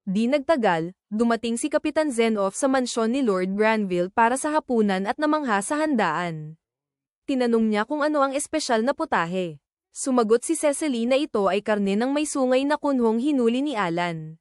Di nagtagal, dumating si Kapitan Zenoff sa mansyon ni Lord Granville para sa hapunan at namangha sa handaan. Tinanong niya kung ano ang espesyal na putahe. Sumagot si Cecily na ito ay karne ng may sungay na kunhong hinuli ni Alan.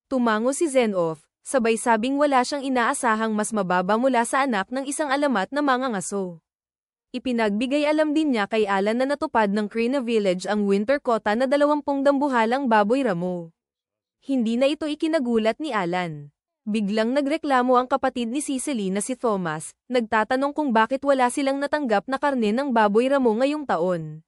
Tumango si Zenoff, sabay sabing wala siyang inaasahang mas mababa mula sa anak ng isang alamat na mangangaso. Ipinagbigay alam din niya kay Alan na natupad ng Krina Village ang winter quota na 20 dambuhalang baboy ramo. Hindi na ito ikinagulat ni Alan. Biglang nagreklamo ang kapatid ni Cecily na si Thomas, nagtatanong kung bakit wala silang natanggap na karne ng baboy ramo ngayong taon.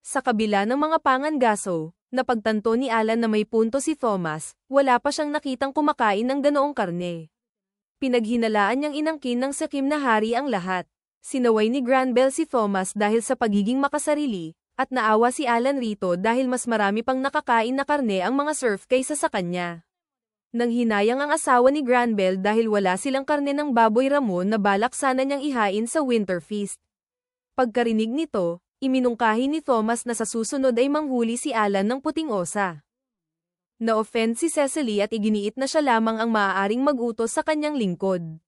Sa kabila ng mga pangangaso, napagtanto ni Alan na may punto si Thomas, wala pa siyang nakitang kumakain ng ganoong karne. Pinaghinalaan niyang inangkin ng sakim na hari ang lahat. Sinaway ni Granville si Thomas dahil sa pagiging makasarili, at naawa si Alan rito dahil mas marami pang nakakain na karne ang mga serf kaysa sa kanya. Nang hinayang ang asawa ni Granville dahil wala silang karne ng baboy ramo na balak sana niyang ihain sa winter feast. Pagkarinig nito, iminungkahi ni Thomas na sa susunod ay manghuli si Alan ng puting osa. Na-offend si Cecily at iginiit na siya lamang ang maaaring mag-utos sa kanyang lingkod.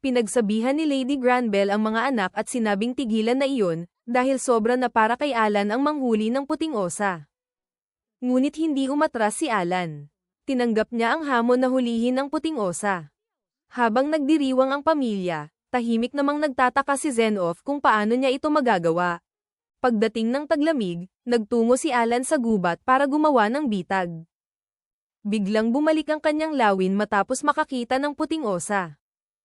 Pinagsabihan ni Lady Granville ang mga anak at sinabing tigilan na iyon, dahil sobra na para kay Alan ang manghuli ng puting osa. Ngunit hindi umatras si Alan. Tinanggap niya ang hamon na hulihin ang puting osa. Habang nagdiriwang ang pamilya, tahimik namang nagtataka si Zenoff kung paano niya ito magagawa. Pagdating ng taglamig, nagtungo si Alan sa gubat para gumawa ng bitag. Biglang bumalik ang kanyang lawin matapos makakita ng puting osa.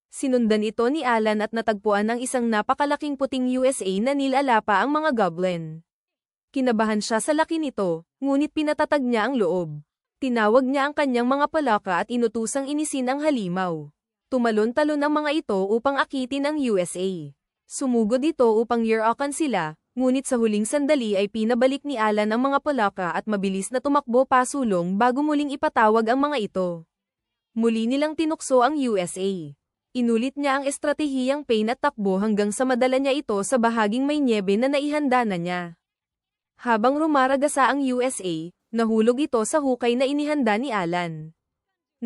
Sinundan ito ni Alan at natagpuan ng isang napakalaking puting USA na nilala pa ang mga goblin. Kinabahan siya sa laki nito, ngunit pinatatag niya ang loob. Tinawag niya ang kanyang mga palaka at inutusang inisin ang halimaw. Tumalon-talon ang mga ito upang akitin ang USA. Sumugod ito upang yurakan sila, ngunit sa huling sandali ay pinabalik ni Alan ang mga palaka at mabilis na tumakbo pasulong bago muling ipatawag ang mga ito. Muli nilang tinukso ang USA. Inulit niya ang estratehiyang pain at takbo hanggang sa madala niya ito sa bahaging may nyebe na naihanda na niya. Habang rumaragasa ang USA, nahulog ito sa hukay na inihanda ni Alan.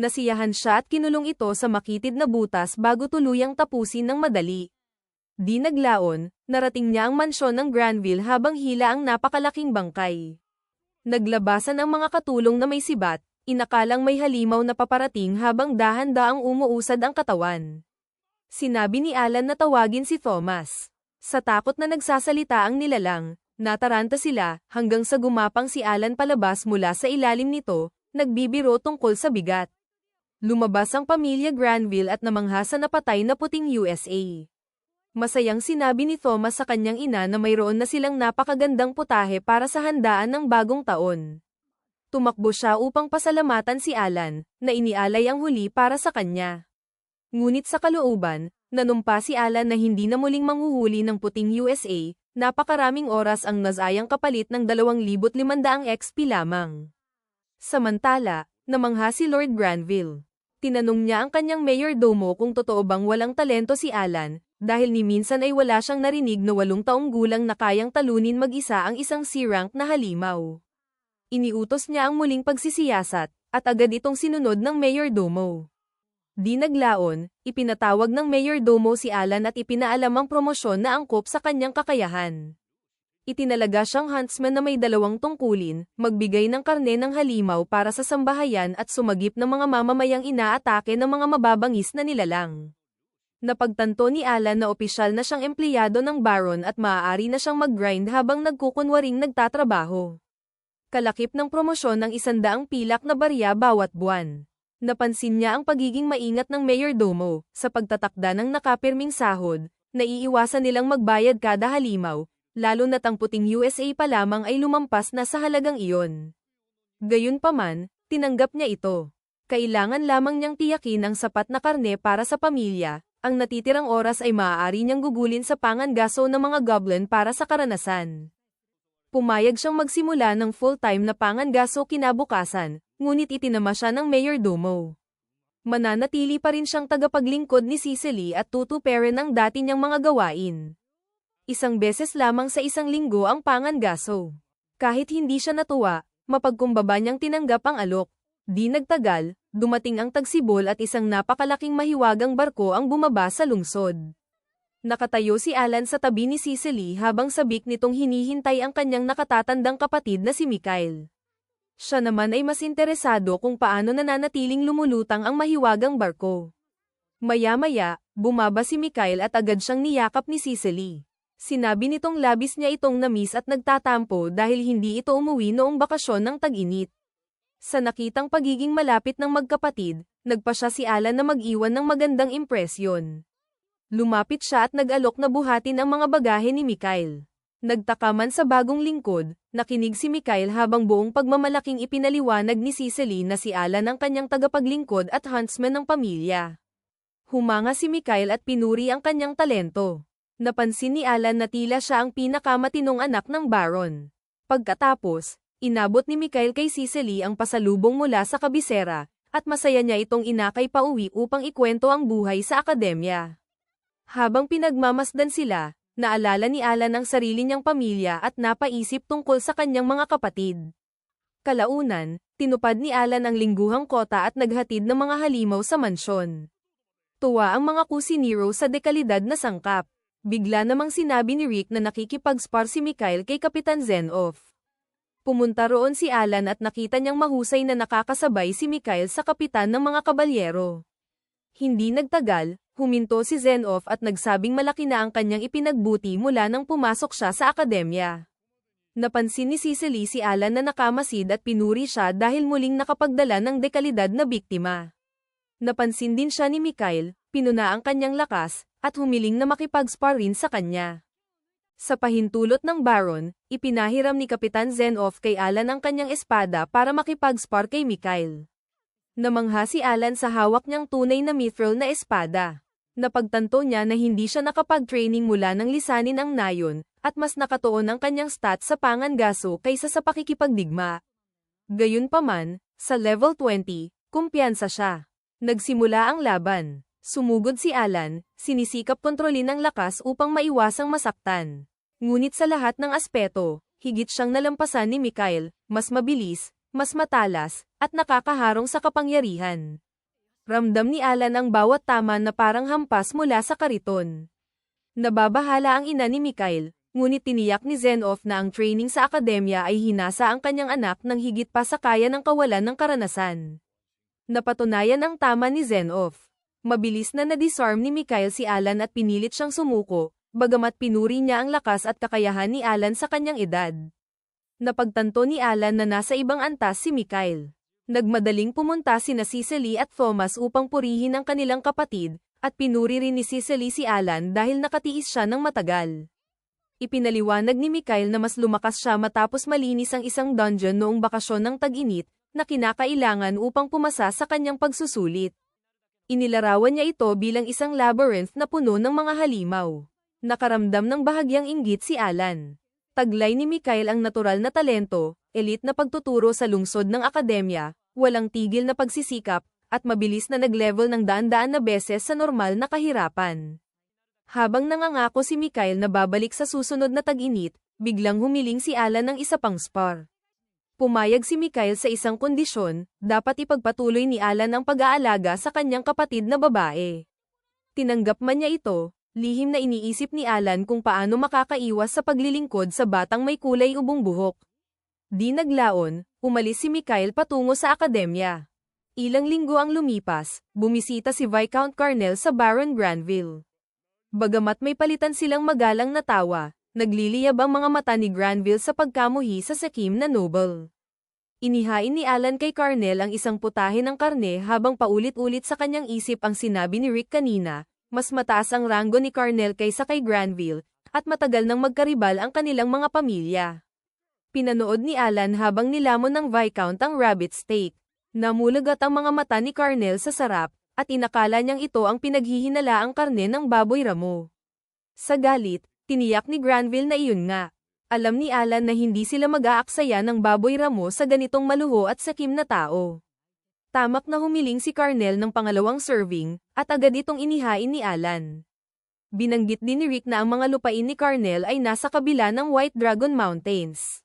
Nasiyahan siya at kinulong ito sa makitid na butas bago tuluyang tapusin ng madali. Di naglaon, narating niya ang mansyon ng Granville habang hila ang napakalaking bangkay. Naglabasan ang mga katulong na may sibat, inakalang may halimaw na paparating habang dahan-daang umuusad ang katawan. Sinabi ni Alan na tawagin si Thomas. Sa takot na nagsasalita ang nilalang, nataranta sila hanggang sa gumapang si Alan palabas mula sa ilalim nito, nagbibiro tungkol sa bigat. Lumabas ang pamilya Granville at namangha sa napatay na puting USA. Masayang sinabi ni Thomas sa kanyang ina na mayroon na silang napakagandang putahe para sa handaan ng bagong taon. Tumakbo siya upang pasalamatan si Alan, na inialay ang huli para sa kanya. Ngunit sa kalooban, nanumpa si Alan na hindi na muling manghuhuli ng puting USA, napakaraming oras ang nasayang kapalit ng 2,500 XP lamang. Samantala, namangha si Lord Granville. Tinanong niya ang kanyang mayordomo kung totoo bang walang talento si Alan, dahil ni minsan ay wala siyang narinig na 8 taong gulang na kayang talunin mag-isa ang isang C-rank na halimaw. Iniutos niya ang muling pagsisiyasat, at agad itong sinunod ng mayordomo. Di naglaon, ipinatawag ng mayordomo si Alan at ipinaalam ang promosyon na angkop sa kanyang kakayahan. Itinalaga siyang huntsman na may 2 tungkulin, magbigay ng karne ng halimaw para sa sambahayan at sumagip ng mga mamamayang inaatake ng mga mababangis na nilalang. Napagtanto ni Alan na opisyal na siyang empleyado ng Baron at maaari na siyang mag-grind habang nagkukunwaring nagtatrabaho. Kalakip ng promosyon ng 100 pilak na barya bawat buwan. Napansin niya ang pagiging maingat ng mayordomo, sa pagtatakda ng nakapirming sahod, naiiwasan nilang magbayad kada halimaw, lalo na't ang puting USA pa lamang ay lumampas na sa halagang iyon. Gayunpaman, tinanggap niya ito. Kailangan lamang niyang tiyakin ang sapat na karne para sa pamilya, ang natitirang oras ay maaari niyang gugulin sa pangangaso ng mga goblin para sa karanasan. Pumayag siyang magsimula ng full-time na pangangaso kinabukasan, ngunit itinama siya ng mayordomo. Mananatili pa rin siyang tagapaglingkod ni Cecily at tutuparin ang dati niyang mga gawain. Isang beses lamang sa isang linggo ang pangangaso. Kahit hindi siya natuwa, mapagkumbaba niyang tinanggap ang alok. Di nagtagal, dumating ang tagsibol at isang napakalaking mahiwagang barko ang bumaba sa lungsod. Nakatayo si Alan sa tabi ni Cecily habang sabik nitong hinihintay ang kanyang nakatatandang kapatid na si Mikhail. Siya naman ay mas interesado kung paano nananatiling lumulutang ang mahiwagang barko. Maya-maya, bumaba si Mikhail at agad siyang niyakap ni Cecily. Sinabi nitong labis niya itong namiss at nagtatampo dahil hindi ito umuwi noong bakasyon ng tag-init. Sa nakitang pagiging malapit ng magkapatid, nagpasya si Alan na mag-iwan ng magandang impresyon. Lumapit siya at nag-alok na buhatin ang mga bagahe ni Mikhail. Nagtaka man sa bagong lingkod, nakinig si Mikhail habang buong pagmamalaking ipinaliwanag ni Cecily na si Alan ang kanyang tagapaglingkod at huntsman ng pamilya. Humanga si Mikhail at pinuri ang kanyang talento. Napansin ni Alan na tila siya ang pinakamatinong anak ng Baron. Pagkatapos, inabot ni Mikhail kay Cecily ang pasalubong mula sa kabisera, at masaya niya itong inakay pauwi upang ikwento ang buhay sa akademya. Habang pinagmamasdan sila, naalala ni Alan ang sarili niyang pamilya at napaisip tungkol sa kanyang mga kapatid. Kalaunan, tinupad ni Alan ang lingguhang kota at naghatid ng mga halimaw sa mansyon. Tuwa ang mga kusinero sa dekalidad na sangkap. Bigla namang sinabi ni Rick na nakikipag-spar si Mikhail kay Kapitan Zenov. Pumunta roon si Alan at nakita niyang mahusay na nakakasabay si Mikhail sa kapitan ng mga kabalyero. Hindi nagtagal, huminto si Zenov at nagsabing malaki na ang kanyang ipinagbuti mula nang pumasok siya sa akademya. Napansin ni Cecily si Alan na nakamasid at pinuri siya dahil muling nakapagdala ng dekalidad na biktima. Napansin din siya ni Mikhail, pinuna ang kanyang lakas, at humiling na makipag-spar rin sa kanya. Sa pahintulot ng Baron, ipinahiram ni Kapitan Zenov kay Alan ang kanyang espada para makipag-spar kay Mikhail. Namangha si Alan sa hawak niyang tunay na mithril na espada. Napagtanto niya na hindi siya nakapag-training mula nang lisanin ang nayon, at mas nakatuon ang kanyang stats sa pangangaso kaysa sa pakikipagdigma. Gayunpaman, sa level 20, kumpiyansa siya. Nagsimula ang laban. Sumugod si Alan, sinisikap kontrolin ang lakas upang maiwasang masaktan. Ngunit sa lahat ng aspeto, higit siyang nalampasan ni Mikhail, mas mabilis, mas matalas, at nakakaharong sa kapangyarihan. Ramdam ni Alan ang bawat tama na parang hampas mula sa kariton. Nababahala ang ina ni Mikhail, ngunit tiniyak ni Zenov na ang training sa akademya ay hinasa ang kanyang anak ng higit pa sa kaya ng kawalan ng karanasan. Napatunayan ang tama ni Zenov. Mabilis na na-disarm ni Mikhail si Alan at pinilit siyang sumuko, bagamat pinuri niya ang lakas at kakayahan ni Alan sa kanyang edad. Napagtanto ni Alan na nasa ibang antas si Mikhail. Nagmadaling pumunta sina Cecily at Thomas upang purihin ang kanilang kapatid, at pinuri rin ni Cecily si Alan dahil nakatiis siya ng matagal. Ipinaliwanag ni Mikhail na mas lumakas siya matapos malinis ang isang dungeon noong bakasyon ng tag-init, na kinakailangan upang pumasa sa kanyang pagsusulit. Inilarawan niya ito bilang isang labyrinth na puno ng mga halimaw. Nakaramdam ng bahagyang inggit si Alan. Taglay ni Mikhail ang natural na talento, elite na pagtuturo sa lungsod ng akademya, walang tigil na pagsisikap, at mabilis na nag-level ng daan-daan na beses sa normal na kahirapan. Habang nangangako si Mikhail na babalik sa susunod na tag-init, biglang humiling si Alan ng isa pang spar. Pumayag si Mikhail sa isang kondisyon, dapat ipagpatuloy ni Alan ang pag-aalaga sa kanyang kapatid na babae. Tinanggap man niya ito, lihim na iniisip ni Alan kung paano makakaiwas sa paglilingkod sa batang may kulay ubong buhok. Di naglaon, umalis si Mikhail patungo sa akademya. Ilang linggo ang lumipas, bumisita si Viscount Carnell sa Baron Granville. Bagamat may palitan silang magalang na tawa, nagliliyab ang mga mata ni Granville sa pagkamuhi sa sakim na noble. Inihain ni Alan kay Carnell ang isang putahe ng karne habang paulit-ulit sa kanyang isip ang sinabi ni Rick kanina, mas mataas ang ranggo ni Carnell kaysa kay Granville, at matagal nang magkaribal ang kanilang mga pamilya. Pinanood ni Alan habang nilamon ng Viscount ang rabbit steak. Namulagat ang mga mata ni Carnell sa sarap, at inakala niyang ito ang pinaghihinalaang karne ng baboy ramo. Sa galit, tiniyak ni Granville na iyon nga. Alam ni Alan na hindi sila mag-aaksaya ng baboy ramo sa ganitong maluho at sakim na tao. Tamak na humiling si Carnell ng pangalawang serving, at agad itong inihain ni Alan. Binanggit din ni Rick na ang mga lupain ni Carnell ay nasa kabila ng White Dragon Mountains.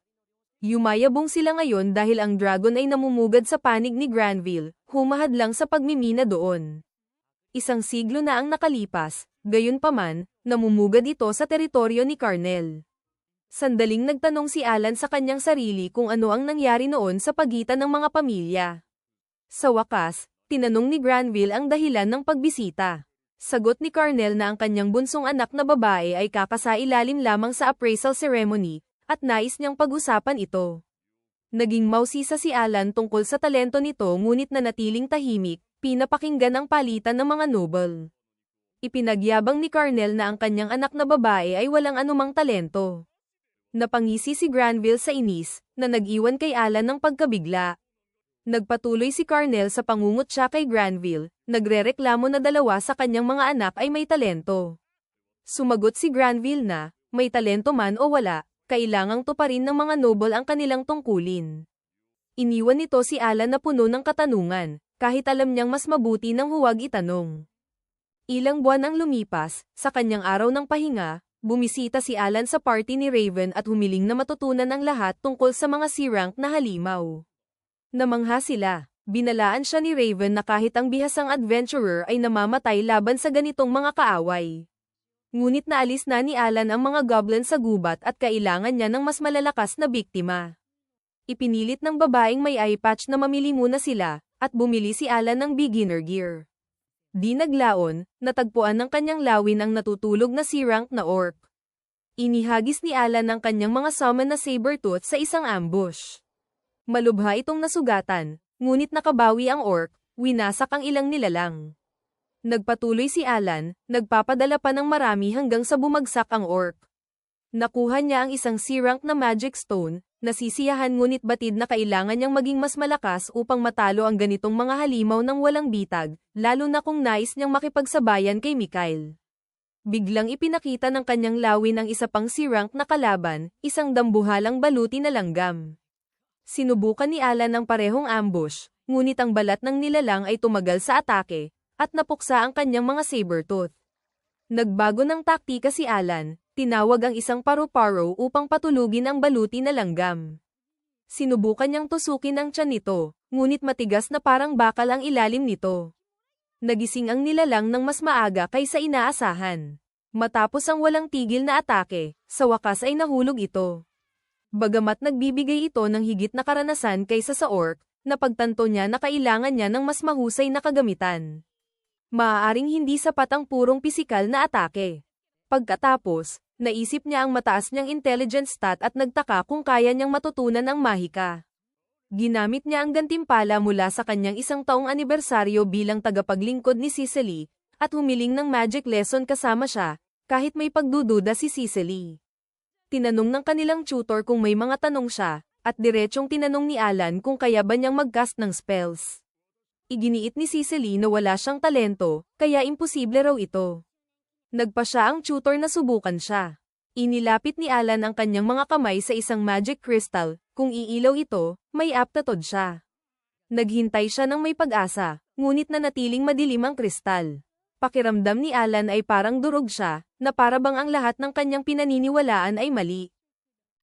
Yumayabong sila ngayon dahil ang dragon ay namumugad sa panig ni Granville, humahad lang sa pagmimina doon. Isang siglo na ang nakalipas, gayunpaman, namumugad ito sa teritoryo ni Carnel. Sandaling nagtanong si Alan sa kanyang sarili kung ano ang nangyari noon sa pagitan ng mga pamilya. Sa wakas, tinanong ni Granville ang dahilan ng pagbisita. Sagot ni Carnel na ang kanyang bunsong anak na babae ay kakasailalim lamang sa appraisal ceremony, at nais niyang pag-usapan ito. Naging mausisa si Alan tungkol sa talento nito ngunit nanatiling tahimik, pinapakinggan ang palitan ng mga noble. Ipinagyabang ni Carnel na ang kanyang anak na babae ay walang anumang talento. Napangisi si Granville sa inis, na nag-iwan kay Alan ng pagkabigla. Nagpatuloy si Carnel sa pangungutya kay Granville, nagrereklamo na dalawa sa kanyang mga anak ay may talento. Sumagot si Granville na, may talento man o wala, kailangang tuparin ng mga noble ang kanilang tungkulin. Iniwan nito si Alan na puno ng katanungan, kahit alam niyang mas mabuti nang huwag itanong. Ilang buwan ang lumipas, sa kanyang araw ng pahinga, bumisita si Alan sa party ni Raven at humiling na matutunan ang lahat tungkol sa mga C-rank na halimaw. Namangha sila, binalaan siya ni Raven na kahit ang bihasang adventurer ay namamatay laban sa ganitong mga kaaway. Ngunit naalis na ni Alan ang mga goblin sa gubat at kailangan niya ng mas malalakas na biktima. Ipinilit ng babaeng may eye patch na mamili muna sila, at bumili si Alan ng beginner gear. Di naglaon, natagpuan ng kanyang lawin ang natutulog na C-rank na orc. Inihagis ni Alan ang kanyang mga summon na sabertooth sa isang ambush. Malubha itong nasugatan, ngunit nakabawi ang orc, winasak ang ilang nilalang. Nagpatuloy si Alan, nagpapadala pa ng marami hanggang sa bumagsak ang orc. Nakuha niya ang isang C-rank na magic stone, nasisiyahan ngunit batid na kailangan niyang maging mas malakas upang matalo ang ganitong mga halimaw ng walang bitag, lalo na kung nais niyang makipagsabayan kay Mikhail. Biglang ipinakita ng kanyang lawin ang isa pang C-rank na kalaban, isang dambuhalang baluti na langgam. Sinubukan ni Alan ang parehong ambush, ngunit ang balat ng nilalang ay tumagal sa atake, at napuksa ang kanyang mga sabertooth. Nagbago ng taktika si Alan, tinawag ang isang paru-paro upang patulugin ang baluti na langgam. Sinubukan niyang tusukin ang tiyan nito, ngunit matigas na parang bakal ang ilalim nito. Nagising ang nilalang ng mas maaga kaysa inaasahan. Matapos ang walang tigil na atake, sa wakas ay nahulog ito. Bagamat nagbibigay ito ng higit na karanasan kaysa sa orc, napagtanto niya na kailangan niya ng mas mahusay na kagamitan. Maaaring hindi sapat ang purong pisikal na atake. Pagkatapos, naisip niya ang mataas niyang intelligence stat at nagtaka kung kaya niyang matutunan ang mahika. Ginamit niya ang gantimpala mula sa kanyang 1 taong anibersaryo bilang tagapaglingkod ni Cicely, at humiling ng magic lesson kasama siya, kahit may pagdududa si Cicely. Tinanong ng kanilang tutor kung may mga tanong siya, at diretsyong tinanong ni Alan kung kaya ba niyang mag-cast ng spells. Iginiit ni Cicely na wala siyang talento, kaya imposible raw ito. Nagpa siya ang tutor na subukan siya. Inilapit ni Alan ang kanyang mga kamay sa isang magic crystal, kung iilaw ito, may aptitude siya. Naghintay siya ng may pag-asa, ngunit nanatiling madilim ang kristal. Pakiramdam ni Alan ay parang durog siya, na para bang ang lahat ng kanyang pinaniniwalaan ay mali.